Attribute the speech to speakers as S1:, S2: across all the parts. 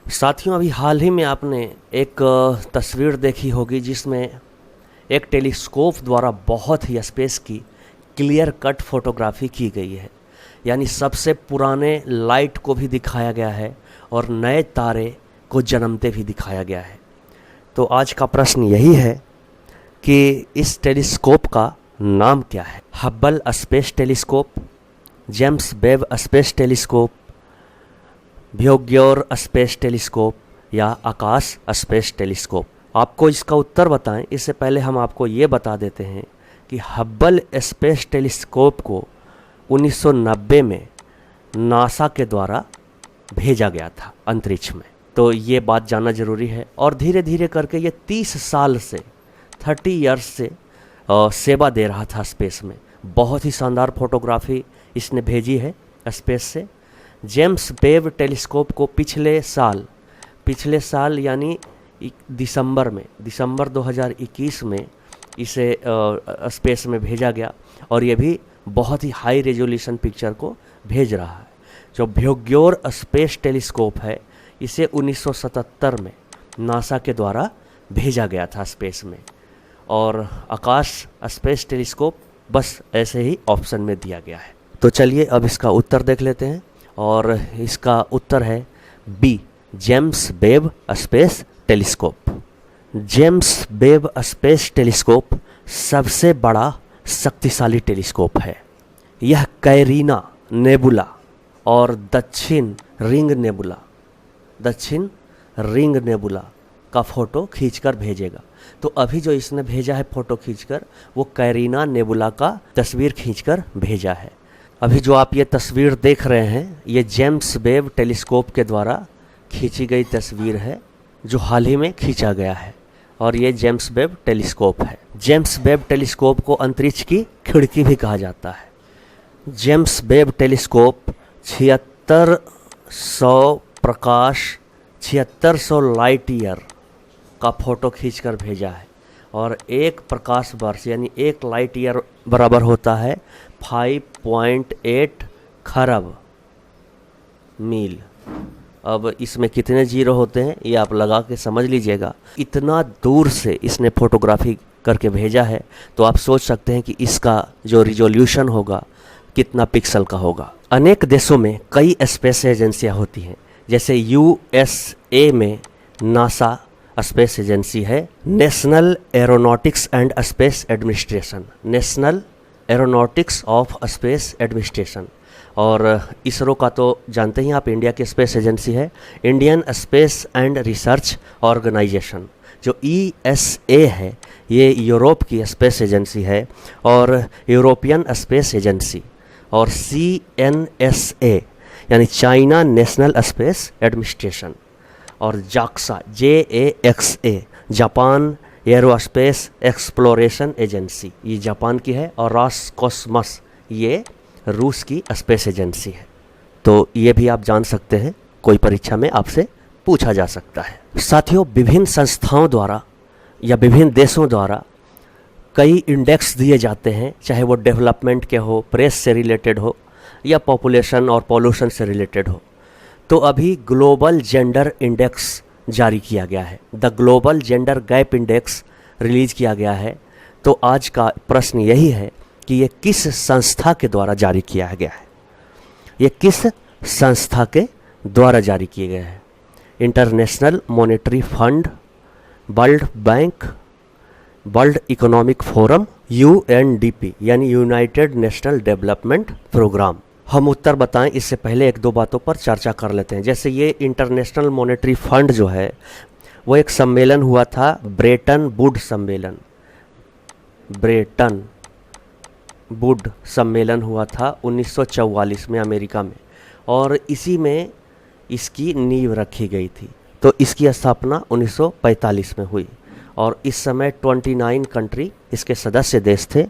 S1: साथियों, अभी हाल ही में आपने एक तस्वीर देखी होगी जिसमें एक टेलीस्कोप द्वारा बहुत ही स्पेस की क्लियर कट फोटोग्राफी की गई है। यानी सबसे पुराने लाइट को भी दिखाया गया है और नए तारे को जन्मते भी दिखाया गया है। तो आज का प्रश्न यही है कि इस टेलीस्कोप का नाम क्या है? Hubble space telescope, James Webb space telescope, Voyager space telescope या आकाश स्पेस टेलीस्कोप? आपको इसका उत्तर बताएं इससे पहले हम आपको ये बता देते हैं कि हब्बल स्पेस टेलीस्कोप को 1990 में नासा के द्वारा भेजा गया था अंतरिक्ष में। तो ये बात जानना ज़रूरी है। और धीरे धीरे करके ये 30 साल से 30 ईयर्स से सेवा दे रहा था स्पेस में। बहुत ही शानदार फोटोग्राफी इसने भेजी है स्पेस से। जेम्स वेब टेलीस्कोप को पिछले साल यानी दिसंबर 2021 में इसे स्पेस में भेजा गया और ये भी बहुत ही हाई रेजोल्यूशन पिक्चर को भेज रहा है। जो व्योग्योर स्पेस टेलीस्कोप है इसे 1977 में नासा के द्वारा भेजा गया था स्पेस में। और आकाश स्पेस टेलीस्कोप बस ऐसे ही ऑप्शन में दिया गया है। तो चलिए अब इसका उत्तर देख लेते हैं और इसका उत्तर है B, James Webb space telescope. James Webb space telescope सबसे बड़ा शक्तिशाली टेलीस्कोप है। यह कैरीना नेबुला और दक्षिण रिंग नेबुला का फ़ोटो खींचकर भेजेगा। तो अभी जो इसने भेजा है फ़ोटो खींचकर, वो कैरीना नेबुला का तस्वीर खींचकर भेजा है। अभी जो आप ये तस्वीर देख रहे हैं ये जेम्स वेब टेलीस्कोप के द्वारा खींची गई तस्वीर है जो हाल ही में खींचा गया है और ये जेम्स वेब टेलीस्कोप है। जेम्स वेब टेलीस्कोप को अंतरिक्ष की खिड़की भी कहा जाता है। James Webb telescope 7600 light year का फ़ोटो खींचकर भेजा है और एक प्रकाश वर्ष यानी एक लाइट ईयर बराबर होता है 5.8 खरब मील। अब इसमें कितने जीरो होते हैं ये आप लगा के समझ लीजिएगा। इतना दूर से इसने फोटोग्राफी करके भेजा है तो आप सोच सकते हैं कि इसका जो रिजोल्यूशन होगा कितना पिक्सल का होगा। अनेक देशों में कई स्पेस एजेंसियां होती हैं। जैसे USA में नासा स्पेस एजेंसी है, national aeronautics and space administration, national aeronautics of space administration. और इसरो का तो जानते ही आप, इंडिया की स्पेस एजेंसी है, Indian space and research organisation. जो ESA है ये यूरोप की स्पेस एजेंसी है और यूरोपियन स्पेस एजेंसी। और CNSA यानी चाइना नेशनल स्पेस एडमिनिस्ट्रेशन। और JAXA Japan aerospace exploration agency, ये जापान की है। और रॉसकॉस्मोस ये रूस की स्पेस एजेंसी है। तो ये भी आप जान सकते हैं, कोई परीक्षा में आपसे पूछा जा सकता है। साथियों, विभिन्न संस्थाओं द्वारा या विभिन्न देशों द्वारा कई इंडेक्स दिए जाते हैं, चाहे वो डेवलपमेंट के हो, प्रेस से रिलेटेड हो या पॉपुलेशन और पॉल्यूशन से रिलेटेड हो। तो अभी ग्लोबल जेंडर इंडेक्स जारी किया गया है, the global gender gap index release किया गया है। तो आज का प्रश्न यही है कि ये किस संस्था के द्वारा जारी किया गया है? ये किस संस्था के द्वारा जारी किए गए हैं? International monetary fund, world bank, world economic forum, UNDP यानी यूनाइटेड नेशनल डेवलपमेंट प्रोग्राम। हम उत्तर बताएं इससे पहले एक दो बातों पर चर्चा कर लेते हैं। जैसे ये इंटरनेशनल मॉनेटरी फंड जो है वो एक सम्मेलन हुआ था, ब्रेटन वुड सम्मेलन हुआ था 1944 में अमेरिका में और इसी में इसकी नींव रखी गई थी। तो इसकी स्थापना 1945 में हुई और इस समय 29 कंट्री इसके सदस्य देश थे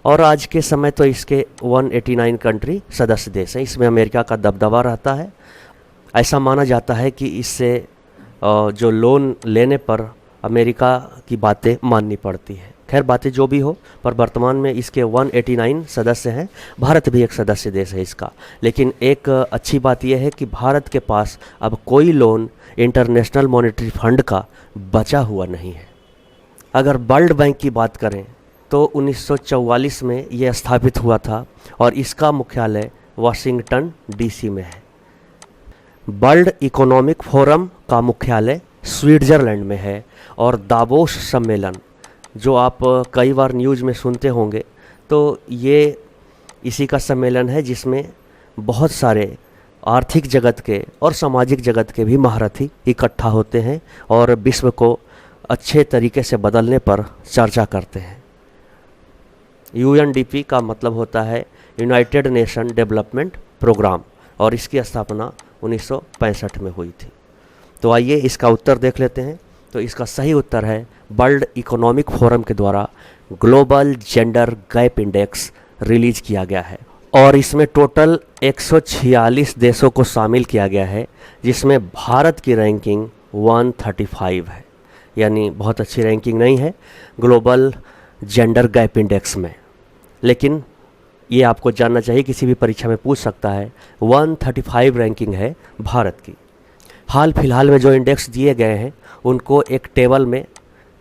S1: और आज के समय तो इसके 189 कंट्री सदस्य देश हैं। इसमें अमेरिका का दबदबा रहता है। ऐसा माना जाता है कि इससे जो लोन लेने पर अमेरिका की बातें माननी पड़ती है। खैर, बातें जो भी हो, पर वर्तमान में इसके 189 सदस्य हैं। भारत भी एक सदस्य देश है इसका। लेकिन एक अच्छी बात यह है कि भारत के पास अब कोई लोन इंटरनेशनल मॉनेटरी फंड का बचा हुआ नहीं है। अगर वर्ल्ड बैंक की बात करें तो 1944 में यह स्थापित हुआ था और इसका मुख्यालय वाशिंगटन डीसी में है। वर्ल्ड इकोनॉमिक फोरम का मुख्यालय स्विट्ज़रलैंड में है और दावोस सम्मेलन जो आप कई बार न्यूज़ में सुनते होंगे, तो ये इसी का सम्मेलन है जिसमें बहुत सारे आर्थिक जगत के और सामाजिक जगत के भी महारथी इकट्ठा होते हैं और विश्व को अच्छे तरीके से बदलने पर चर्चा करते हैं। UNDP का मतलब होता है यूनाइटेड नेशन डेवलपमेंट प्रोग्राम और इसकी स्थापना 1965 में हुई थी। तो आइए इसका उत्तर देख लेते हैं। तो इसका सही उत्तर है वर्ल्ड इकोनॉमिक फोरम के द्वारा global gender gap index release किया गया है और इसमें टोटल 146 देशों को शामिल किया गया है, जिसमें भारत की रैंकिंग 135 है, यानी बहुत अच्छी रैंकिंग नहीं है ग्लोबल जेंडर गैप इंडेक्स में। लेकिन ये आपको जानना चाहिए, किसी भी परीक्षा में पूछ सकता है। 135 रैंकिंग है भारत की। हाल फिलहाल में जो इंडेक्स दिए गए हैं उनको एक टेबल में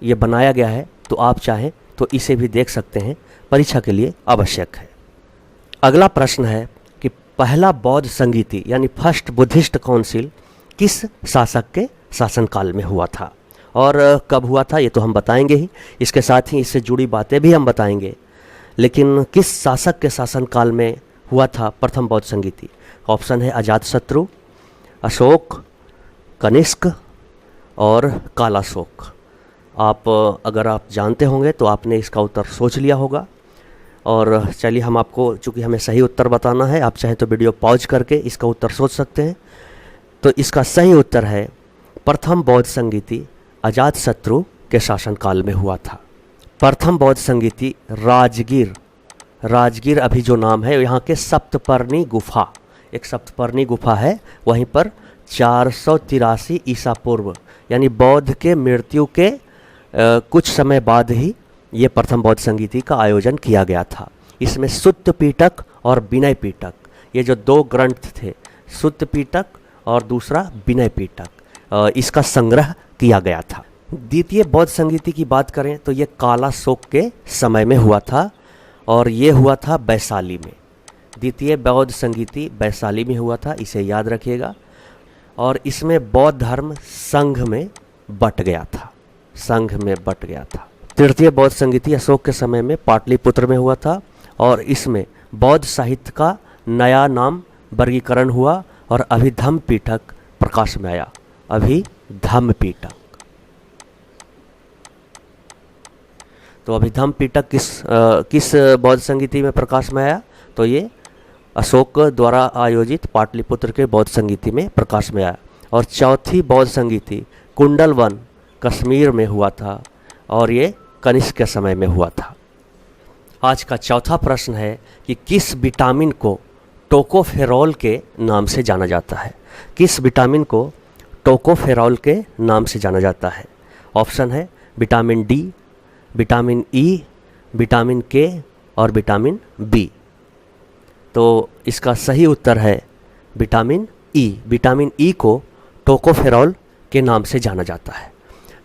S1: ये बनाया गया है, तो आप चाहें तो इसे भी देख सकते हैं, परीक्षा के लिए आवश्यक है। अगला प्रश्न है कि पहला बौद्ध संगीति यानी फर्स्ट बुद्धिस्ट काउंसिल किस शासक के शासनकाल में हुआ था और कब हुआ था, ये तो हम बताएंगे ही। इसके साथ ही इससे जुड़ी बातें भी हम बताएंगे। लेकिन किस शासक के शासनकाल में हुआ था प्रथम बौद्ध संगीति? ऑप्शन है अजातशत्रु, अशोक, कनिष्क और कालाशोक। अगर आप जानते होंगे तो आपने इसका उत्तर सोच लिया होगा। और चलिए हम आपको, चूँकि हमें सही उत्तर बताना है, आप चाहें तो वीडियो पॉज करके इसका उत्तर सोच सकते हैं। तो इसका सही उत्तर है प्रथम बौद्ध संगीति अजातशत्रु के शासनकाल में हुआ था। प्रथम बौद्ध संगीति राजगीर अभी जो नाम है, यहाँ के सप्तपर्णी गुफा, एक सप्तपर्णी गुफा है, वहीं पर 483 ईसा पूर्व यानी बौद्ध के मृत्यु के कुछ समय बाद ही ये प्रथम बौद्ध संगीति का आयोजन किया गया था। इसमें सुत्त पिटक और विनय पिटक, ये जो दो ग्रंथ थे, सुत्त पिटक और दूसरा विनय पिटक, इसका संग्रह किया गया था। द्वितीय बौद्ध संगीति की बात करें तो ये कालाशोक के समय में हुआ था और ये हुआ था वैशाली में। द्वितीय बौद्ध संगीति वैशाली में हुआ था, इसे याद रखिएगा। और इसमें बौद्ध धर्म संघ में बट गया था। तृतीय बौद्ध संगीति अशोक के समय में पाटलिपुत्र में हुआ था और इसमें बौद्ध साहित्य का नया नाम वर्गीकरण हुआ और अभिधम्म पिटक प्रकाश में आया। अभिधम्म पिटक, तो अभिधम्म पिटक किस बौद्ध संगीति में प्रकाश में आया? तो ये अशोक द्वारा आयोजित पाटलिपुत्र के बौद्ध संगीति में प्रकाश में आया। और चौथी बौद्ध संगीति कुंडलवन कश्मीर में हुआ था और ये कनिष्क के समय में हुआ था। आज का चौथा प्रश्न है कि किस विटामिन को टोकोफेरॉल के नाम से जाना जाता है? किस विटामिन को टोकोफेरॉल के नाम से जाना जाता है? ऑप्शन है vitamin D, vitamin E, vitamin के और विटामिन बी। तो इसका सही उत्तर है विटामिन ई। विटामिन ई को टोकोफेरॉल के नाम से जाना जाता है।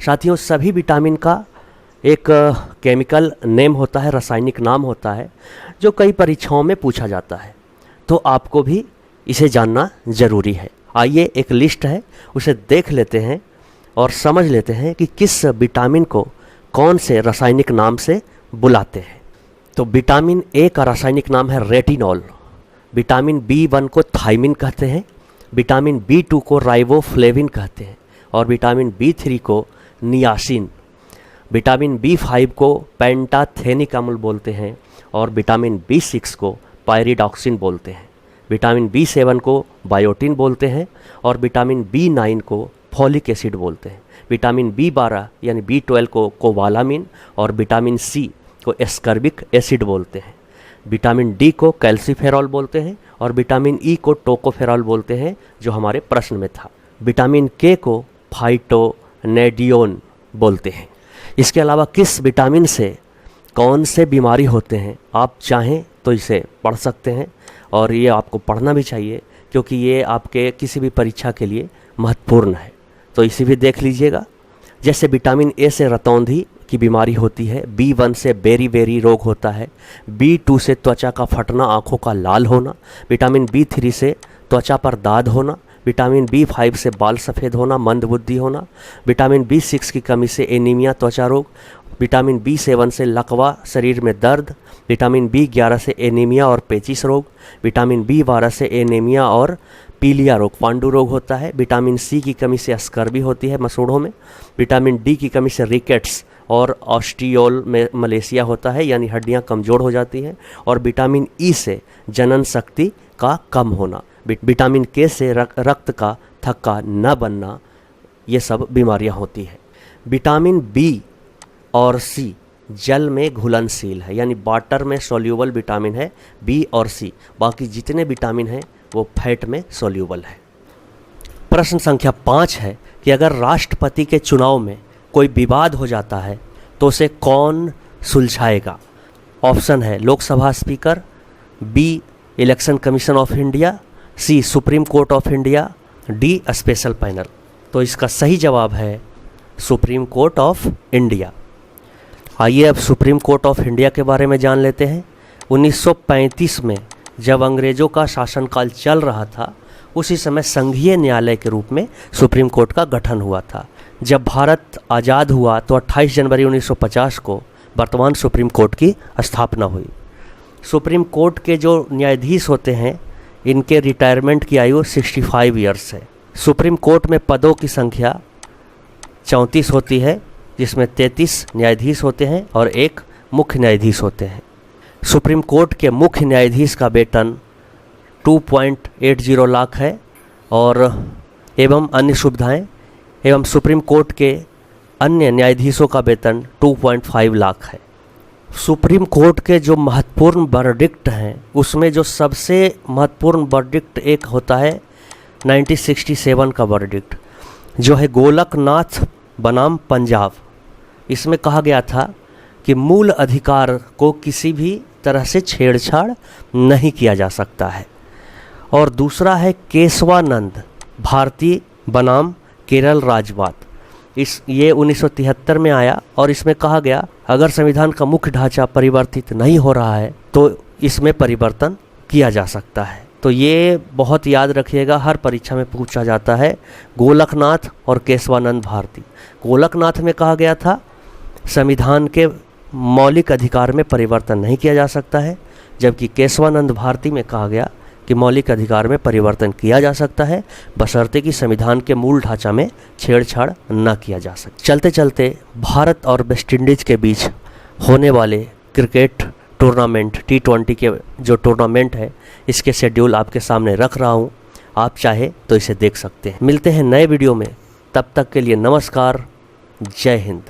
S1: साथियों, सभी विटामिन का एक केमिकल नेम होता है, रासायनिक नाम होता है, जो कई परीक्षाओं में पूछा जाता है, तो आपको भी इसे जानना ज़रूरी है। आइए एक लिस्ट है, उसे देख लेते हैं और समझ लेते हैं कि किस विटामिन को कौन से रासायनिक नाम से बुलाते हैं। तो विटामिन ए का रासायनिक नाम है रेटिनॉल, विटामिन B1 को थायमिन कहते हैं, विटामिन B2 को राइबोफ्लेविन कहते हैं और विटामिन B3 को नियासिन, विटामिन B5 को पेंटाथेनिक अम्ल बोलते हैं और विटामिन B6 को पायरिडॉक्सिन बोलते हैं, विटामिन B7 को बायोटिन बोलते हैं और विटामिन B9 को फॉलिक एसिड बोलते हैं, विटामिन B12 यानी B12 को कोबालामिन और विटामिन C को एस्कर्बिक एसिड बोलते हैं, विटामिन डी को कैल्सीफेरॉल बोलते हैं और विटामिन ई को टोकोफेरॉल बोलते हैं, जो हमारे प्रश्न में था। विटामिन के को फाइटोनेडियोन बोलते हैं। इसके अलावा किस विटामिन से कौन से बीमारी होते हैं, आप चाहें तो इसे पढ़ सकते हैं और ये आपको पढ़ना भी चाहिए, क्योंकि ये आपके किसी भी परीक्षा के लिए महत्वपूर्ण है। तो इसे भी देख लीजिएगा। जैसे विटामिन ए से रतौंधी की बीमारी होती है, B1 से बेरी रोग होता है, B2 से त्वचा का फटना, आँखों का लाल होना, विटामिन B3 से त्वचा पर दाद होना, विटामिन B5 से बाल सफ़ेद होना, मंदबुद्धि होना, विटामिन B6 की कमी से एनीमिया, त्वचा रोग, विटामिन B7 से लकवा, शरीर में दर्द, विटामिन B11 से एनीमिया और पेचिश रोग, विटामिन B12 से एनीमिया और पीलिया रोग, पांडु रोग होता है, विटामिन सी की कमी से स्कर्वी होती है मसूड़ों में, विटामिन डी की कमी से रिकेट्स और ऑस्टियोल में मलेशिया होता है, यानी हड्डियां कमज़ोर हो जाती हैं, और विटामिन ई से जनन शक्ति का कम होना, विटामिन के से रक्त का थक्का न बनना, ये सब बीमारियां होती हैं। विटामिन बी और सी जल में घुलनशील है, यानी वाटर में सोल्यूबल विटामिन है बी और सी, बाकी जितने विटामिन हैं वो फैट में सोल्यूबल है। प्रश्न संख्या 5 है कि अगर राष्ट्रपति के चुनाव में कोई विवाद हो जाता है तो उसे कौन सुलझाएगा? ऑप्शन है Lok Sabha speaker, B election commission of India, C supreme court of India, D special panel. तो इसका सही जवाब है सुप्रीम कोर्ट ऑफ इंडिया। आइए अब सुप्रीम कोर्ट ऑफ इंडिया के बारे में जान लेते हैं। 1935 में जब अंग्रेज़ों का शासनकाल चल रहा था, उसी समय संघीय न्यायालय के रूप में सुप्रीम कोर्ट का गठन हुआ था। जब भारत आज़ाद हुआ तो 28 जनवरी 1950 को वर्तमान सुप्रीम कोर्ट की स्थापना हुई। सुप्रीम कोर्ट के जो न्यायाधीश होते हैं, इनके रिटायरमेंट की आयु 65 ईयर्स है। सुप्रीम कोर्ट में पदों की संख्या 34 होती है, जिसमें 33 न्यायाधीश होते हैं और एक मुख्य न्यायाधीश होते हैं। सुप्रीम कोर्ट के मुख्य न्यायाधीश का वेतन 2.80 लाख है और एवं अन्य सुविधाएं, एवं सुप्रीम कोर्ट के अन्य न्यायाधीशों का वेतन 2.5 लाख है। सुप्रीम कोर्ट के जो महत्वपूर्ण वर्डिक्ट हैं, उसमें जो सबसे महत्वपूर्ण वर्डिक्ट एक होता है 1967 का वर्डिक्ट, जो है गोलकनाथ बनाम पंजाब। इसमें कहा गया था कि मूल अधिकार को किसी भी तरह से छेड़छाड़ नहीं किया जा सकता है। और दूसरा है केशवानंद भारती बनाम केरल राज्यवाद। ये 1973 में आया और इसमें कहा गया अगर संविधान का मुख्य ढांचा परिवर्तित नहीं हो रहा है तो इसमें परिवर्तन किया जा सकता है। तो ये बहुत याद रखिएगा, हर परीक्षा में पूछा जाता है गोलकनाथ और केशवानंद भारती। गोलकनाथ में कहा गया था संविधान के मौलिक अधिकार में परिवर्तन नहीं किया जा सकता है, जबकि केशवानंद भारती में कहा गया कि मौलिक अधिकार में परिवर्तन किया जा सकता है, बशर्ते कि संविधान के मूल ढांचा में छेड़छाड़ न किया जा सके। चलते चलते भारत और वेस्ट इंडीज़ के बीच होने वाले क्रिकेट टूर्नामेंट T20 के जो टूर्नामेंट है, इसके शेड्यूल आपके सामने रख रहा हूँ, आप चाहे तो इसे देख सकते हैं। मिलते हैं नए वीडियो में, तब तक के लिए नमस्कार, जय हिंद।